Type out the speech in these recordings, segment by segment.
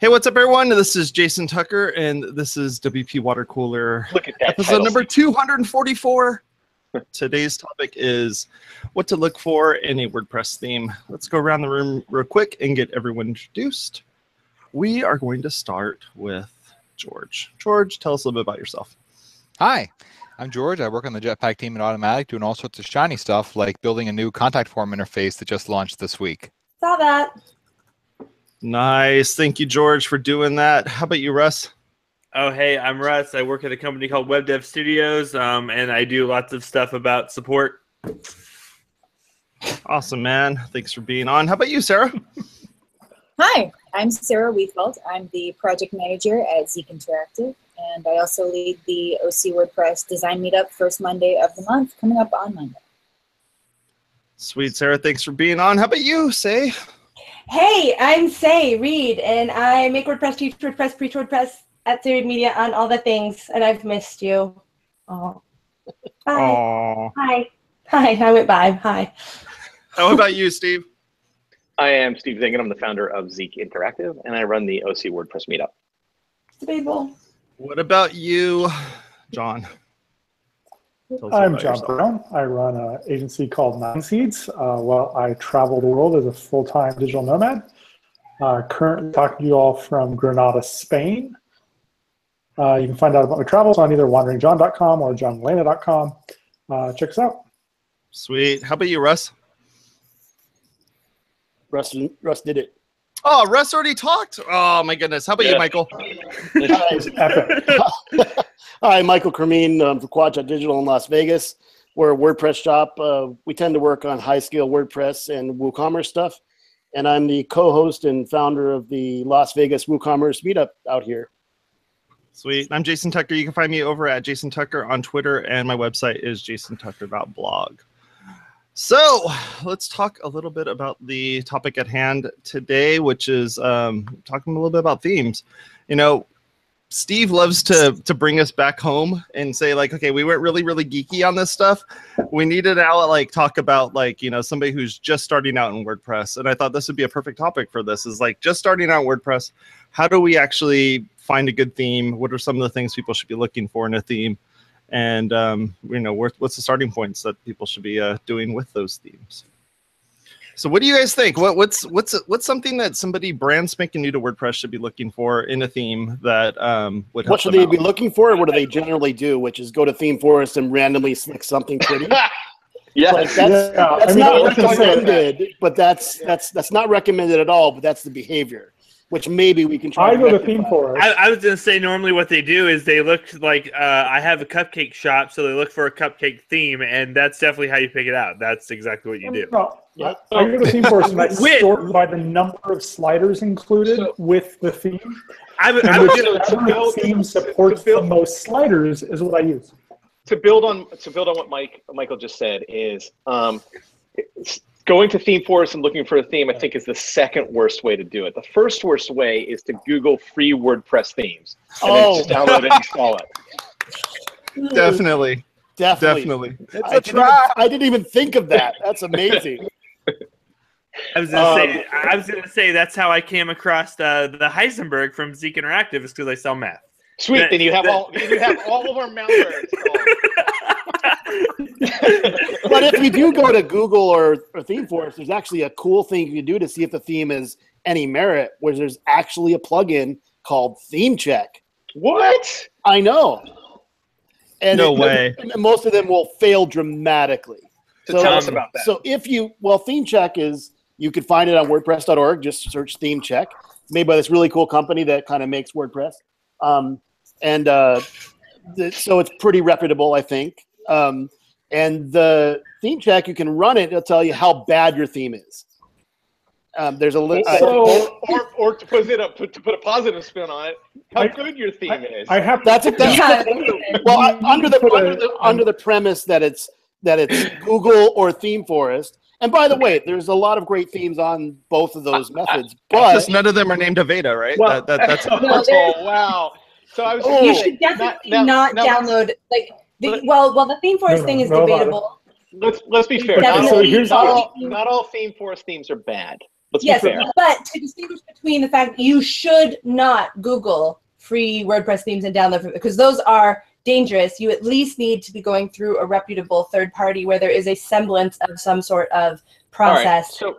Hey, what's up, everyone? This is Jason Tucker, and this is WPwatercooler. Look at that episode number 244. Today's topic is what to look for in a WordPress theme. Let's go around the room real quick and get everyone introduced. We are going to start with George. George, tell us a little bit about yourself. Hi, I'm George. I work on the Jetpack team at Automatic, doing all sorts of shiny stuff, like building a new contact form interface that just launched this week. Saw that. Nice. Thank you, George, for doing that. How about you, Russ? Oh, hey, I'm Russ. I work at a company called Web Dev Studios, and I do lots of stuff about support. Awesome, man. Thanks for being on. How about you, Sarah? Hi, I'm Sarah Weefeld. I'm the project manager at Zeek Interactive, and I also lead the OC WordPress Design Meetup first Monday of the month, coming up on Monday. Sweet, Sarah. Thanks for being on. How about you, Say? Hey, I'm Say Reed, and I make WordPress, teach WordPress, preach WordPress at Third Media on all the things, and I've missed you. Oh, bye. Aww. Hi. Hi, I went by. Hi. How about you, Steve? I am Steve Zingen. I'm the founder of Zeek Interactive, and I run the OC WordPress Meetup. Debatable. What about you, John? I'm Jon Brown. I run an agency called Nine Seeds. Well, I travel the world as a full-time digital nomad. Currently talking to you all from Granada, Spain. You can find out about my travels on either wanderingjohn.com or johnmelena.com. Check us out. Sweet. How about you, Russ? Russ did it. Oh, Russ already talked. Oh, my goodness. How about you, Michael? Hi, Michael Cremeen for Quadjet Digital in Las Vegas. We're a WordPress shop. We tend to work on high-scale WordPress and WooCommerce stuff. And I'm the co-host and founder of the Las Vegas WooCommerce Meetup out here. Sweet. I'm Jason Tucker. You can find me over at Jason Tucker on Twitter, and my website is jasontucker.blog. So let's talk a little bit about the topic at hand today, which is talking a little bit about themes. You know, Steve loves to bring us back home and say, like, okay, we went really, really geeky on this stuff. We need to now, like, talk about, like, you know, somebody who's just starting out in WordPress. And I thought this would be a perfect topic for this, is like just starting out in WordPress. How do we actually find a good theme? What are some of the things people should be looking for in a theme? And, you know, what's the starting points that people should be doing with those themes? So what do you guys think? What's something that somebody brand spanking new to WordPress should be looking for in a theme that would help? What should they be looking for, or what do they generally do, which is go to Theme Forest and randomly select something pretty? Yeah, like that's not recommended, but that's not recommended at all, but that's the behavior, which maybe we can try. I go to Theme Forest. I was going to say, normally what they do is they look like, I have a cupcake shop, so they look for a cupcake theme, and that's definitely how you pick it out. That's exactly what you do. No, I go to Theme Forest and I sort by the number of sliders included with the theme. Whichever theme supports the most sliders is what I use. To build on what Michael just said is going to Theme Forest and looking for a theme, I think, is the second worst way to do it. The first worst way is to Google free WordPress themes and then just download and install it. Definitely. I didn't even think of that. That's amazing. I was gonna say that's how I came across the Heisenberg from Zeek Interactive, is because I sell math. Sweet, then you have all of our malware installed. But if you do go to Google or Theme Forest, there's actually a cool thing you can do to see if the theme is any merit, where there's actually a plugin called Theme Check. What? I know. And no way. And most of them will fail dramatically. So tell us about that. So Theme Check is, you can find it on WordPress.org. Just search Theme Check. It's made by this really cool company that kind of makes WordPress. So it's pretty reputable, I think. And the Theme Check, you can run it. It'll tell you how bad your theme is. There's a list. Or to put a positive spin on it, how good your theme is. Well, under the premise that it's Google or Theme Forest. And by the way, there's a lot of great themes on both of those methods, but just none of them are named Aveda, right? Well, that's oh wow. So I was you should definitely not download the Theme Forest thing is debatable. Let's be fair. Not all Theme Forest themes are bad. Let's Yes, be fair. but to distinguish between the fact that you should not Google free WordPress themes and download them, because those are dangerous. You at least need to be going through a reputable third party where there is a semblance of some sort of process All right.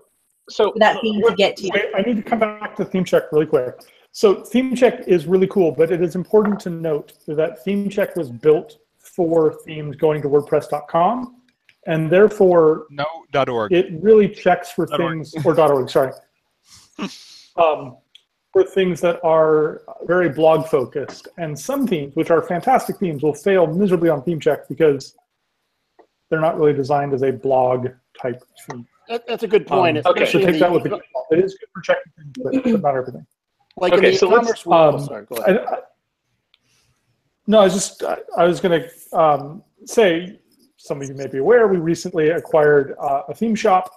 So for that theme to get to you. Wait, I need to come back to ThemeCheck really quick. So ThemeCheck is really cool, but it is important to note that ThemeCheck was built for themes going to WordPress.com, and therefore No, .org. it really checks for things, or .org, sorry, for things that are very blog focused. And some themes, which are fantastic themes, will fail miserably on ThemeCheck because they're not really designed as a blog type theme. That's a good point. Okay. So take that with a grain of salt. It is good for checking things, but not everything. Like Okay, in the so e-commerce world. Sorry, go ahead. No, I was going to say, some of you may be aware, we recently acquired a theme shop.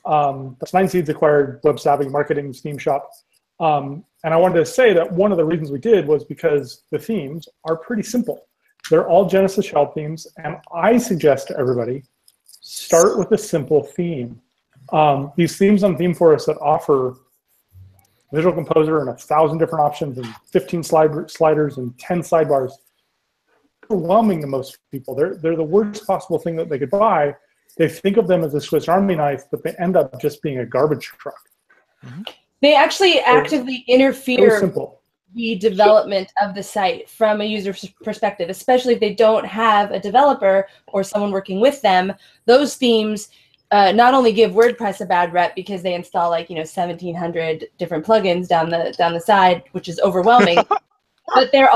That's 9 Seeds acquired Web Savvy Marketing's theme shop. And I wanted to say that one of the reasons we did was because the themes are pretty simple. They're all Genesis shell themes, and I suggest to everybody, start with a simple theme. These themes on ThemeForest that offer Visual Composer and 1,000 different options and 15 sliders and 10 sidebars, overwhelming to most people. They're the worst possible thing that they could buy. They think of them as a Swiss Army knife, but they end up just being a garbage truck. Mm-hmm. They actually actively So interfere simple. the development of the site from a user perspective, especially if they don't have a developer or someone working with them. Those themes not only give WordPress a bad rep because they install 1,700 different plugins down the side, which is overwhelming, but they're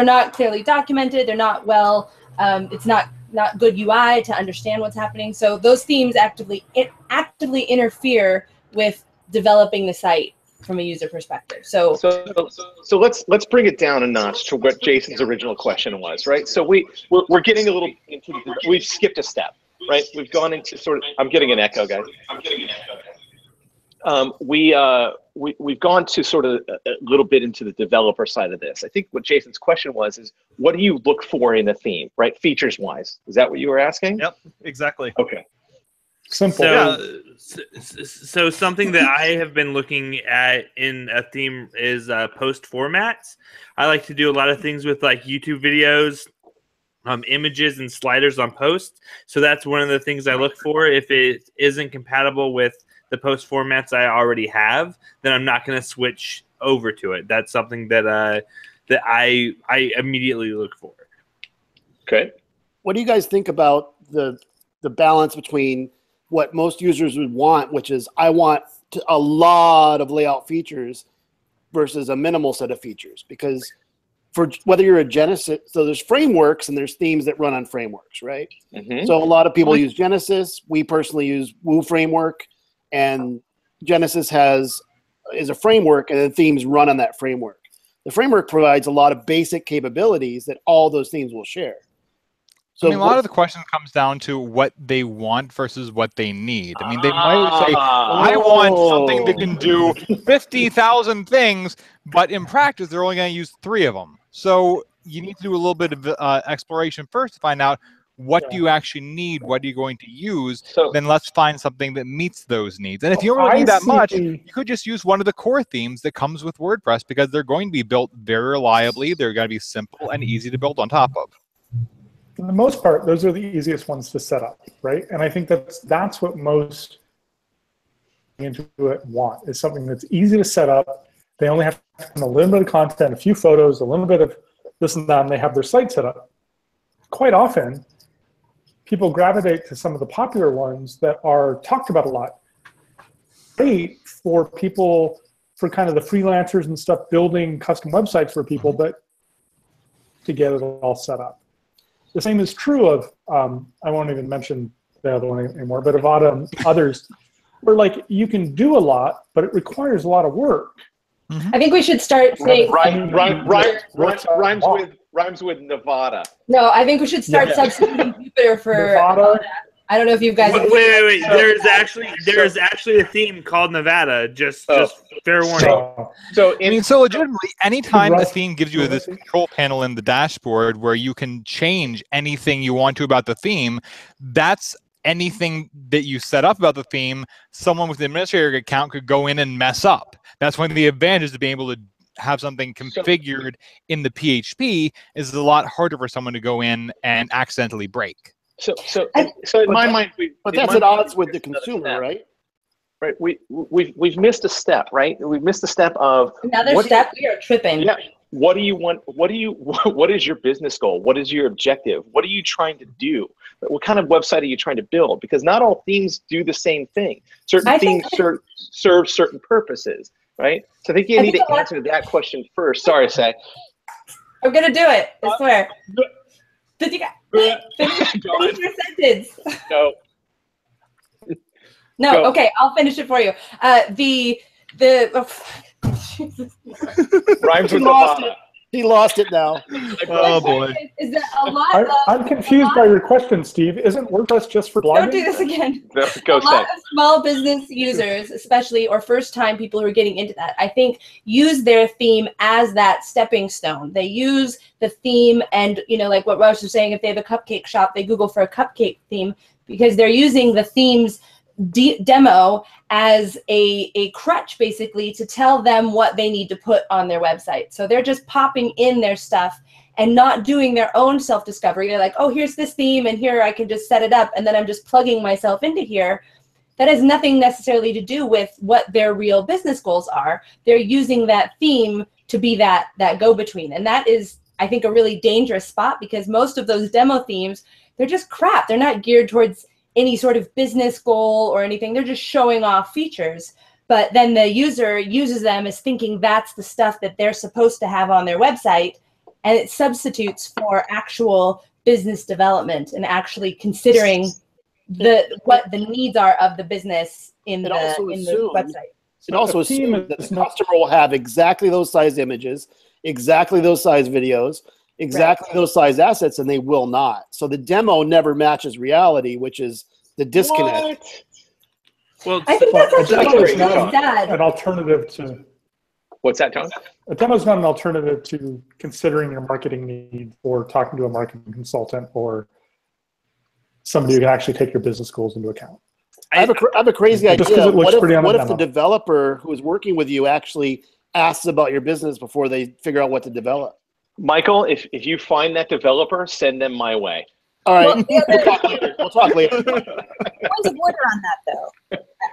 not clearly documented. They're not well. It's not good UI to understand what's happening. So those themes actively interfere with developing the site from a user perspective. So let's bring it down a notch to what Jason's original question was, right? So we're getting a little into we've skipped a step, right? We've gone into sort of, I'm getting an echo, guys. We've gone to sort of a little bit into the developer side of this. I think what Jason's question was is, what do you look for in a theme, right? Features wise, is that what you were asking? Yep, exactly. Okay. Simple. So something that I have been looking at in a theme is post formats. I like to do a lot of things with like YouTube videos, images and sliders on post. So that's one of the things I look for. If it isn't compatible with the post formats I already have, then I'm not going to switch over to it. That's something that I immediately look for. Okay. What do you guys think about the balance between what most users would want, which is I want a lot of layout features versus a minimal set of features? Because for whether you're a Genesis, so there's frameworks and there's themes that run on frameworks, right? Mm-hmm. So a lot of people use Genesis. We personally use Woo framework, and Genesis is a framework, and then themes run on that framework. The framework provides a lot of basic capabilities that all those themes will share. So a lot of the question comes down to what they want versus what they need. I mean, they might say, I want something that can do 50,000 things, but in practice, they're only going to use 3 of them. So you need to do a little bit of exploration first to find out what do you actually need, what are you going to use, then let's find something that meets those needs. And if you don't really need that much, you could just use one of the core themes that comes with WordPress, because they're going to be built very reliably. They're going to be simple and easy to build on top of. For the most part, those are the easiest ones to set up, right? And I think that's what most into it want, is something that's easy to set up. They only have a little bit of content, a few photos, a little bit of this and that, and they have their site set up. Quite often, people gravitate to some of the popular ones that are talked about a lot. Great for people, for kind of the freelancers and stuff, building custom websites for people, but to get it all set up. The same is true of, I won't even mention the other one anymore, but Avada and others, where like you can do a lot, but it requires a lot of work. I think we should start saying rhymes with Nevada. No, I think we should start substituting Jupiter for Nevada. I don't know if you guys. Wait. There's actually a theme called Nevada. Just fair warning. So legitimately, anytime a theme gives you this control panel in the dashboard where you can change anything you want to about the theme, that's anything that you set up about the theme, someone with an administrator account could go in and mess up. That's one of the advantages of being able to have something configured in the PHP is a lot harder for someone to go in and accidentally break. So in my mind, but that's at odds with the consumer, right? Right. We've missed a step, right? We've missed a step of another step. We are tripping. Yeah. What do you want? What is your business goal? What is your objective? What are you trying to do? What kind of website are you trying to build? Because not all themes do the same thing. Certain themes serve certain purposes, right? So I think you need to answer that question first. Sorry, Say. I'm gonna do it. I swear. Did you finish your sentence? No. No. Go. Okay, I'll finish it for you. Rhymes with the He lost it now. Oh boy. Is that a lot I'm confused by your question, Steve. Isn't WordPress just for blogging? Don't do this again. Go, a lot of small business users, especially, or first-time people who are getting into that, I think, use their theme as that stepping stone. They use the theme, and like what Raj was saying, if they have a cupcake shop, they Google for a cupcake theme because they're using the theme's demo as a crutch, basically, to tell them what they need to put on their website. So they're just popping in their stuff and not doing their own self-discovery. They're like, oh, here's this theme, and here I can just set it up, and then I'm just plugging myself into here. That has nothing necessarily to do with what their real business goals are. They're using that theme to be that go-between. And that is, I think, a really dangerous spot because most of those demo themes, they're just crap. They're not geared towards any sort of business goal or anything. They're just showing off features. But then the user uses them as thinking that's the stuff that they're supposed to have on their website, and it substitutes for actual business development and actually considering what the needs are of the business in the website. It also assumes that the customer will have exactly those size images, exactly those size videos, exactly those size assets, and they will not. So the demo never matches reality, which is the disconnect. What? Well, I think that's actually really sad. An alternative to... What's that, John? A demo is not an alternative to considering your marketing needs or talking to a marketing consultant or somebody who can actually take your business goals into account. I have a crazy idea. It looks pretty on what the if the demo. developer who is working with you actually asks about your business before they figure out what to develop? Michael, if you find that developer, send them my way. All right. We'll talk later. Point of order on that, though.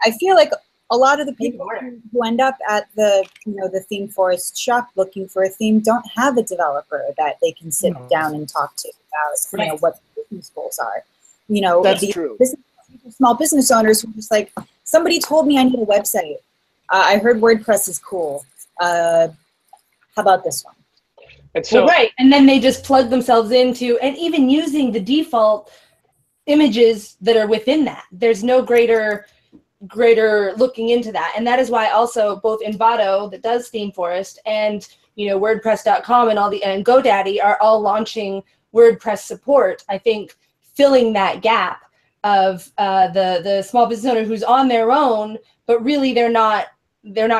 I feel like a lot of the people who end up at the theme forest shop looking for a theme don't have a developer that they can sit down and talk to about what the business goals are. That's true. Small business owners who are just like, somebody told me I need a website. I heard WordPress is cool. How about this one? And so, and then they just plug themselves into, and even using the default images that are within that. There's no greater looking into that, and that is why also both Envato, that does Theme Forest, and WordPress.com and GoDaddy are all launching WordPress support. I think filling that gap of the small business owner who's on their own, but really they're not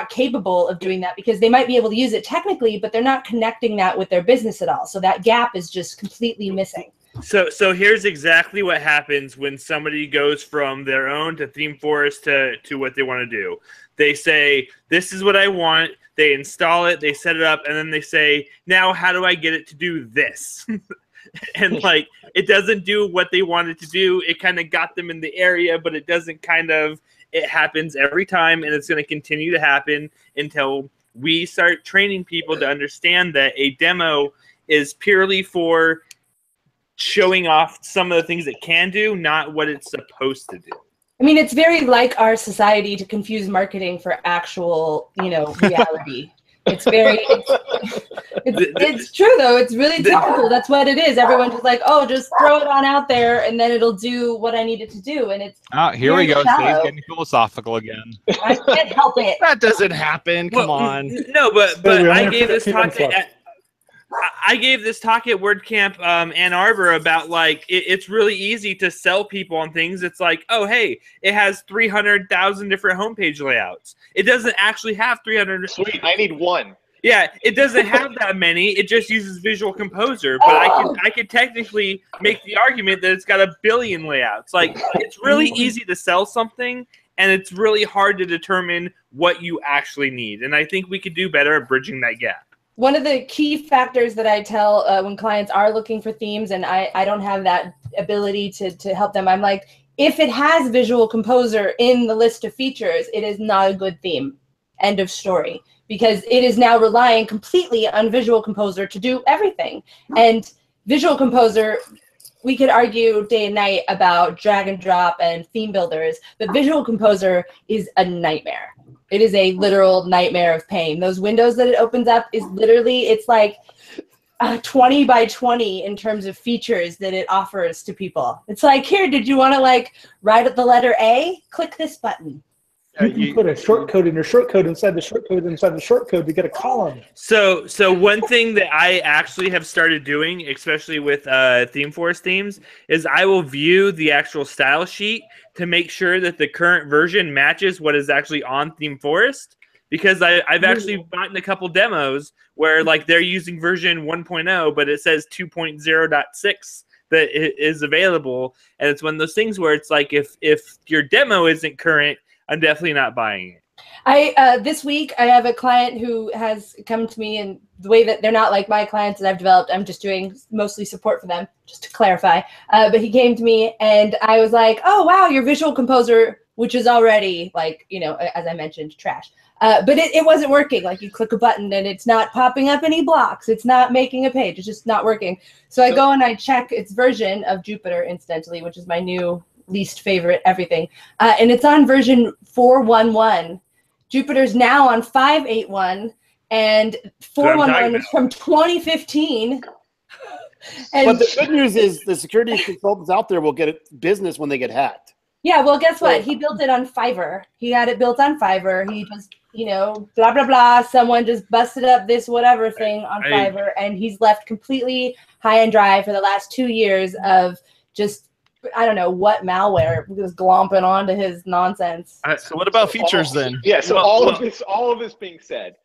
capable of doing that because they might be able to use it technically, but they're not connecting that with their business at all. So that gap is just completely missing. So here's exactly what happens when somebody goes from their own to Theme Forest to what they want to do. They say, this is what I want. They install it, they set it up, and then they say, now how do I get it to do this? And it doesn't do what they wanted to do. It kind of got them in the area, but it doesn't it happens every time, and it's going to continue to happen until we start training people to understand that a demo is purely for showing off some of the things it can do, not what it's supposed to do. I mean, it's very like our society to confuse marketing for actual, reality. It's true though. It's really typical. That's what it is. Everyone's just like, oh, just throw it on out there, and then it'll do what I need it to do. And it's here we go. Steve's getting philosophical again. I can't help it. That doesn't happen. Come on. No, but I gave this talk at WordCamp Ann Arbor about it's really easy to sell people on things. It's like, oh, hey, it has 300,000 different homepage layouts. It doesn't actually have 300. Sweet, I need one. Yeah, it doesn't have that many. It just uses Visual Composer, but I could technically make the argument that it's got a billion layouts. Like, it's really easy to sell something, and it's really hard to determine what you actually need. And I think we could do better at bridging that gap. One of the key factors that I tell when clients are looking for themes, and I don't have that ability to help them, I'm like, if it has Visual Composer in the list of features, it is not a good theme. End of story. Because it is now relying completely on Visual Composer to do everything. And Visual Composer, we could argue day and night about drag and drop and theme builders, but Visual Composer is a nightmare. It is a literal nightmare of pain. Those windows that it opens up is literally, it's like 20 by 20 in terms of features that it offers to people. It's like, here, did you want to like write at the letter A? Click this button. You can put a shortcode in your shortcode inside the shortcode inside the shortcode to get a column. So one thing that I actually have started doing, especially with ThemeForest themes, is I will view the actual style sheet to make sure that the current version matches what is actually on ThemeForest. Because I've actually gotten a couple demos where like they're using version 1.0, but it says 2.0.6 that is available, and it's one of those things where it's like if your demo isn't current, I'm definitely not buying it. This week, I have a client who has come to me, and the way that they're not like my clients that I've developed, I'm just doing mostly support for them, just to clarify. But he came to me, and I was like, oh, wow, your Visual Composer, which is already, like, you know, as I mentioned, trash. But it wasn't working. Like, you click a button, and it's not popping up any blocks. It's not making a page. It's just not working. So I go and I check its version of Jupyter, incidentally, which is my new least favorite everything, and it's on version 4.1.1. Jupyter's now on 5.8.1, and 4.1.1 is from 2015. And but the good news is the security consultants out there will get business when they get hacked. Yeah, well, guess what? He built it on Fiverr. He had it built on Fiverr. He just, you know, blah, blah, blah. Someone just busted up this whatever thing on Fiverr, and he's left completely high and dry for the last 2 years of just, I don't know what malware was glomping onto his nonsense. So what about features then? Yeah. So all of this being said,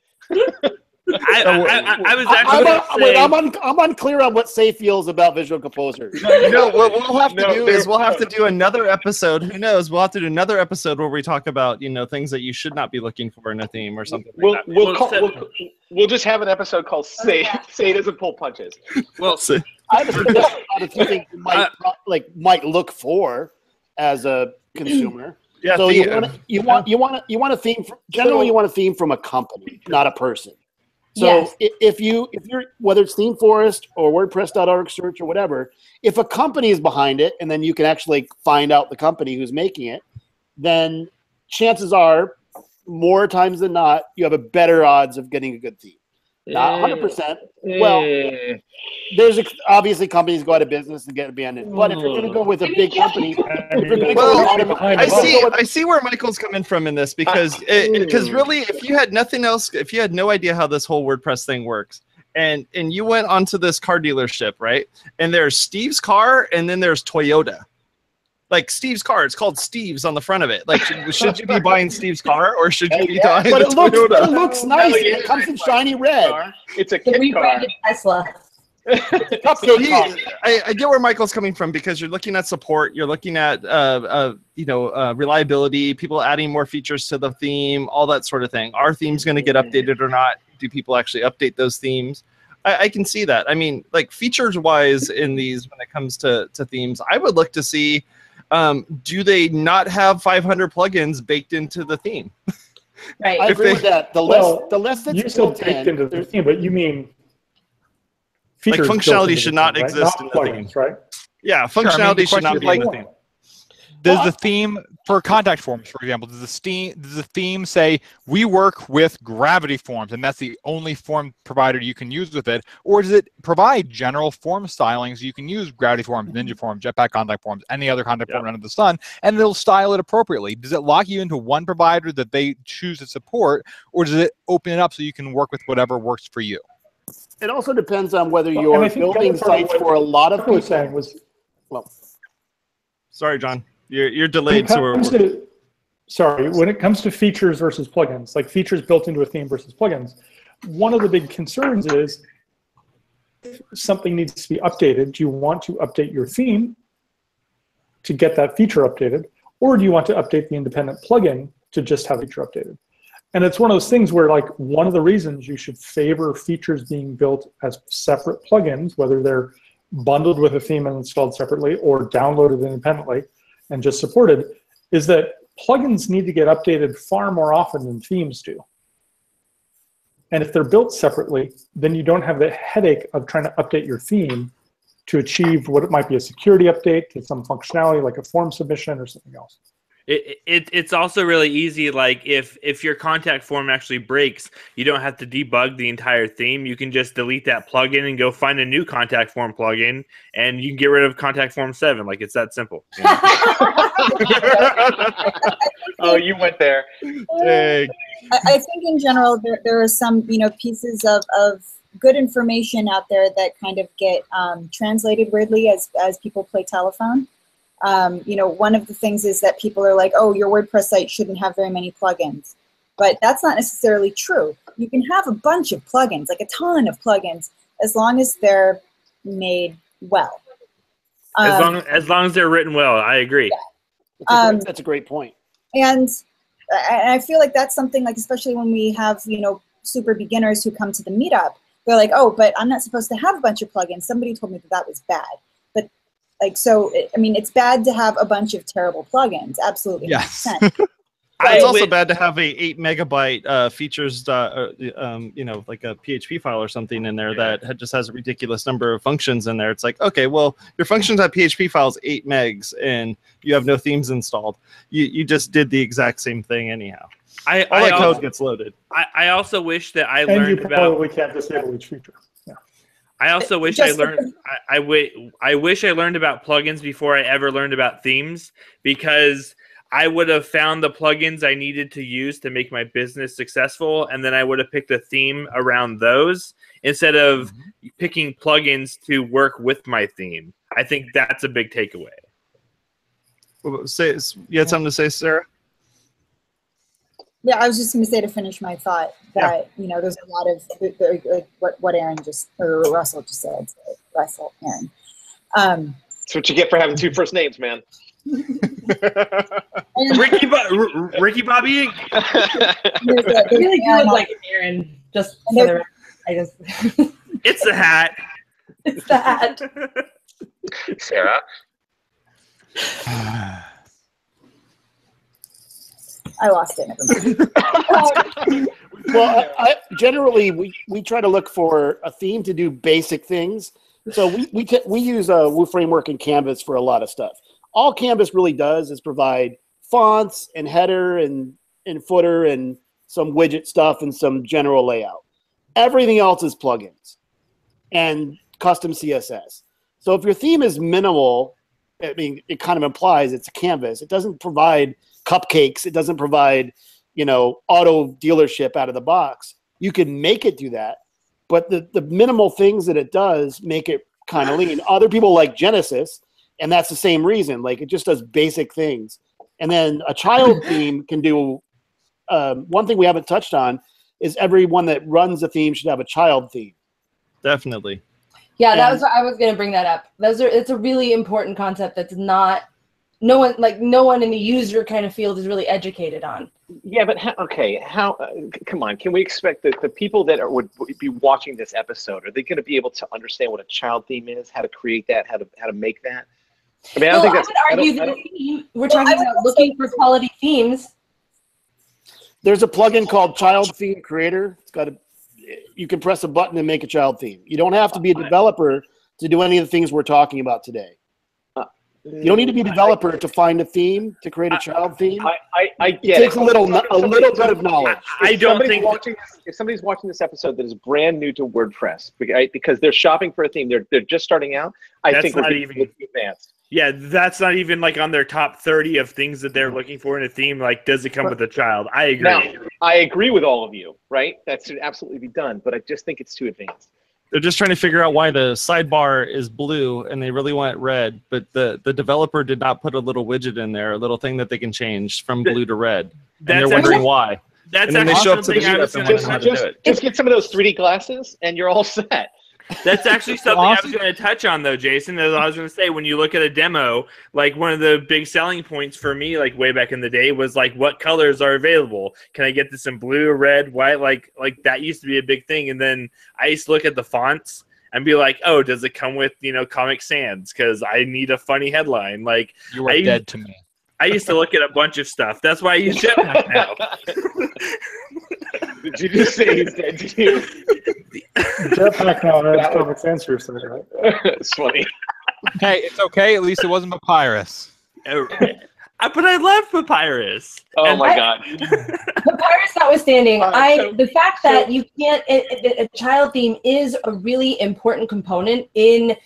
I was actually I'm unclear on what Say feels about Visual Composer. No, what we'll have to do is we'll have to do another episode. Who knows? We'll have to do another episode where we talk about, you know, things that you should not be looking for in a theme or something like that. We'll just have an episode called Say Doesn't Pull Punches. Well, I have a suggestion about a few things you might look for as a consumer. Yeah, so you want a theme. Generally, you want a theme from a company, not a person. So if you're whether it's ThemeForest or WordPress.org search or whatever, if a company is behind it, and then you can actually find out the company who's making it, then chances are, more times than not, you have a better odds of getting a good theme. Not 100%. Well, there's obviously companies go out of business and get abandoned. But if you're going to go with a big company, I see where Michael's coming from in this because really, if you had nothing else, if you had no idea how this whole WordPress thing works, and you went onto this car dealership, right? And there's Steve's car, and then there's Toyota. Like Steve's car, it's called Steve's on the front of it. Like, should you be buying Steve's car or should you be buying the Toyota? It looks nice. It comes in shiny red. It's a kit car. Tesla. So I get where Michael's coming from because you're looking at support, you're looking at reliability, people adding more features to the theme, all that sort of thing. Are themes going to get updated or not? Do people actually update those themes? I can see that. I mean, like features-wise in these, when it comes to themes, I would look to see. Do they not have 500 plugins baked into the theme? Right. I agree with that. The less that's you still baked into the theme, but you mean features like functionality should not exist in the theme, right? Yeah, functionality should not be in the theme. Does the theme for contact forms, for example, does the theme say we work with Gravity Forms and that's the only form provider you can use with it, or does it provide general form stylings you can use Gravity Forms, Ninja Forms, Jetpack Contact Forms, any other contact form under the sun, and they'll style it appropriately? Does it lock you into one provider that they choose to support, or does it open it up so you can work with whatever works for you? It also depends on whether you're building sites for a lot of people. Sorry, John. You're delayed. When it comes to features versus plugins, like features built into a theme versus plugins, One of the big concerns is if something needs to be updated. Do you want to update your theme to get that feature updated, or do you want to update the independent plugin to just have feature updated? And it's one of those things where, like, one of the reasons you should favor features being built as separate plugins, whether they're bundled with a theme and installed separately or downloaded independently and just supported, is that plugins need to get updated far more often than themes do. And if they're built separately, then you don't have the headache of trying to update your theme to achieve what it might be a security update to some functionality like a form submission or something else. It's also really easy. Like if your contact form actually breaks, you don't have to debug the entire theme. You can just delete that plugin and go find a new contact form plugin, and you can get rid of contact form 7. Like, it's that simple. You know? Oh, you went there. Dang. I think in general there are some pieces of good information out there that kind of get translated weirdly as people play telephone. One of the things is that people are like, oh, your WordPress site shouldn't have very many plugins. But that's not necessarily true. You can have a bunch of plugins, like a ton of plugins, as long as they're made well. As long as they're written well, I agree. Yeah. That's a great point. And I feel like that's something, like, especially when we have, super beginners who come to the meetup, they're like, oh, but I'm not supposed to have a bunch of plugins. Somebody told me that was bad. But it's bad to have a bunch of terrible plugins. Absolutely. Yes. 100%. It's also bad to have a 8 megabyte features, like a PHP file or something in there that just has a ridiculous number of functions in there. It's like, okay, well, your functions.php file is 8 megs and you have no themes installed. You just did the exact same thing anyhow. All that code gets loaded. I also wish that I And learned you about. probably can't disable each feature. Yeah. I also wish I learned. I wish I learned about plugins before I ever learned about themes, because I would have found the plugins I needed to use to make my business successful, and then I would have picked a theme around those instead of picking plugins to work with my theme. I think that's a big takeaway. You had something to say, Sarah? Yeah, I was just going to say, to finish my thought, that there's a lot of what Aaron or Russell just said. Russell, Aaron. That's what you get for having 2 first names, man. Ricky Bobby Inc. I really do look like Aaron. Just for the record. It's the hat. It's the hat. Sarah. I lost it. Never mind. Well, generally we try to look for a theme to do basic things. So we use Woo Framework and Canvas for a lot of stuff. All Canvas really does is provide fonts and header and footer and some widget stuff and some general layout. Everything else is plugins and custom CSS. So if your theme is minimal, I mean, it kind of implies it's a canvas. It doesn't provide cupcakes. It doesn't provide, auto dealership out of the box. You can make it do that, but the minimal things that it does make it kind of lean. Other people like Genesis, and that's the same reason. Like, it just does basic things. And then a child theme can do one thing we haven't touched on is everyone that runs a theme should have a child theme. Definitely. Yeah, I was going to bring that up. It's a really important concept that's no one in the user kind of field is really educated on. Yeah, but come on, can we expect that the people that would be watching this episode, are they going to be able to understand what a child theme is, how to create that, how to make that? I mean, I don't think that's. I would argue that we're talking about looking for quality themes. There's a plugin called Child Theme Creator. You can press a button and make a child theme. You don't have to be a developer to do any of the things we're talking about today. You don't need to be a developer to find a theme, to create a child theme. I get it. It takes a little bit of knowledge. If somebody's watching this episode that is brand new to WordPress, because they're shopping for a theme, they're just starting out, I think we're even advanced. Yeah, that's not even like on their top 30 of things that they're looking for in a theme. Like, does it come with a child? I agree. Now, I agree with all of you, right? That should absolutely be done, but I just think it's too advanced. They're just trying to figure out why the sidebar is blue and they really want it red, but the developer did not put a little widget in there, a little thing that they can change from blue to red. And they're wondering why. That's and then they show up to the something I was meetup and gonna learn how to do it. Just get some of those 3D glasses, and you're all set. That's actually something I was going to touch on, though, Jason. As I was going to say, when you look at a demo, like one of the big selling points for me, like way back in the day, was like, what colors are available? Can I get this in blue, red, white? Like that used to be a big thing. And then I used to look at the fonts and be like, oh, does it come with, Comic Sans? Because I need a funny headline. Like, You are dead to me. I used to look at a bunch of stuff. That's why I use Jetpack now. Did you just say he's dead to you? Jetpack now has Comic Sans for your site, right? It's funny. Hey, it's okay. At least it wasn't Papyrus. But I love Papyrus. Oh And my God. Papyrus notwithstanding, the fact that you can't, a child theme is a really important component in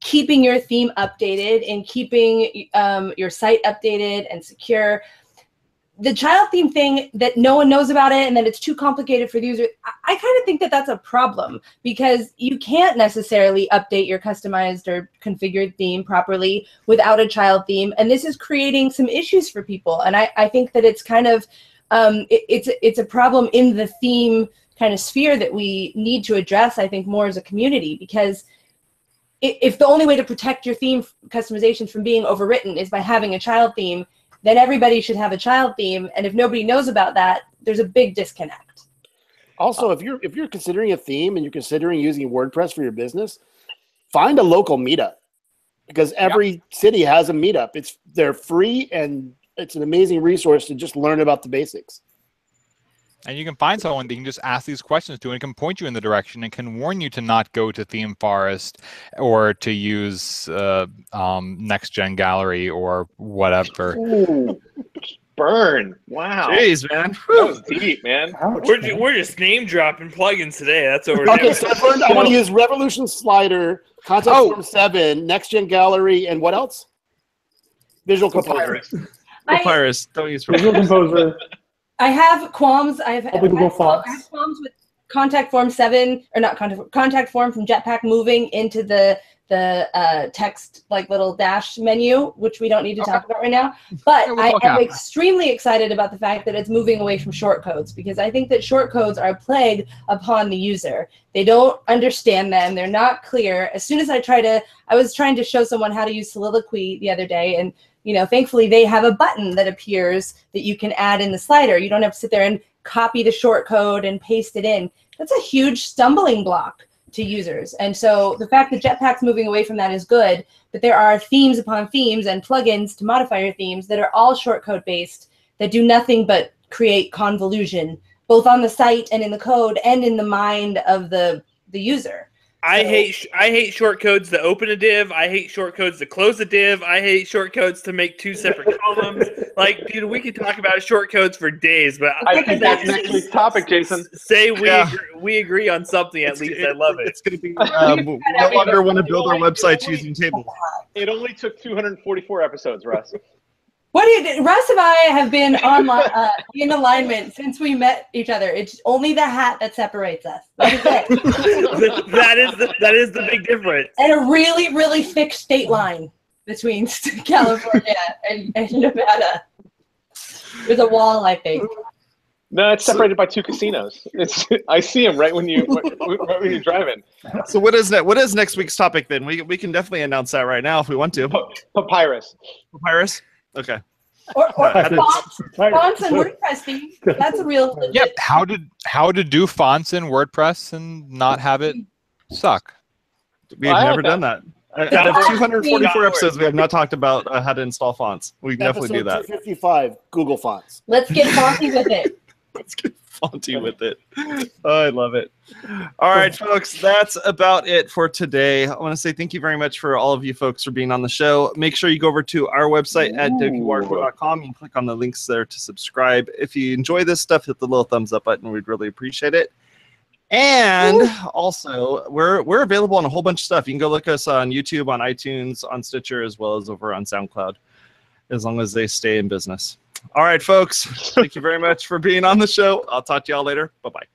keeping your theme updated and keeping your site updated and secure. The child theme thing that no one knows about it and that it's too complicated for the user, I kind of think that that's a problem because you can't necessarily update your customized or configured theme properly without a child theme. And this is creating some issues for people. And I think that it's kind of, it's a problem in the theme kind of sphere that we need to address, I think, more as a community, because if the only way to protect your theme customizations from being overwritten is by having a child theme, then everybody should have a child theme. And if nobody knows about that, there's a big disconnect. Also, if you're considering a theme and you're considering using WordPress for your business, find a local meetup because every city has a meetup. They're free and it's an amazing resource to just learn about the basics. And you can find someone that you can just ask these questions to and can point you in the direction and can warn you to not go to Theme Forest or to use Next Gen Gallery or whatever. Ooh, burn. Wow. Jeez, man. That was deep, man. We're just name dropping plugins today. That's what we're Okay, doing. so I want to use Revolution Slider, Contact Form 7, Next Gen Gallery, and what else? Visual Composer. Papyrus. Don't use Visual Composer. I have qualms. I have fonts. qualms with Contact Form 7, or not Contact Form from Jetpack moving into the text like little dash menu, which we don't need to talk about right now. But I am extremely excited about the fact that it's moving away from shortcodes because I think that shortcodes are a plague upon the user. They don't understand them. They're not clear. As soon as I was trying to show someone how to use Soliloquy the other day, and thankfully they have a button that appears that you can add in the slider. You don't have to sit there and copy the short code and paste it in. That's a huge stumbling block to users. And so the fact that Jetpack's moving away from that is good, but there are themes upon themes and plugins to modify your themes that are all shortcode based that do nothing but create convolution, both on the site and in the code and in the mind of the user. I hate shortcodes to open a div. I hate shortcodes to close a div. I hate shortcodes to make two separate columns. Like, dude, we could talk about shortcodes for days, but I think that's next week's topic, Jason. Say we agree on something at least. I love it. It's going to be we no longer want to build our websites using tables. It only took 244 episodes, Russ. What do you do? Russ and I have been in alignment since we met each other. It's only the hat that separates us. That is it. that is the big difference. And a really, really thick state line between California and Nevada. There's a wall, I think. No, it's separated by two casinos. I see them right when you're driving. So what is next week's topic then? We can definitely announce that right now if we want to. Papyrus. Papyrus? Okay. Or fonts and WordPress theme. That's a real. Yep. How to do fonts in WordPress and not have it suck. We've never done that. Out of 244 episodes, we have not talked about how to install fonts. We can definitely do that. 255, Google Fonts. Let's get fonty with it. Let's get fonty with it. Oh, I love it. All right, folks, that's about it for today. I want to say thank you very much for all of you folks for being on the show. Make sure you go over to our website at WPwatercooler.com and click on the links there to subscribe. If you enjoy this stuff, hit the little thumbs up button. We'd really appreciate it. And also, we're available on a whole bunch of stuff. You can go look us on YouTube, on iTunes, on Stitcher, as well as over on SoundCloud, as long as they stay in business. All right, folks. Thank you very much for being on the show. I'll talk to y'all later. Bye-bye.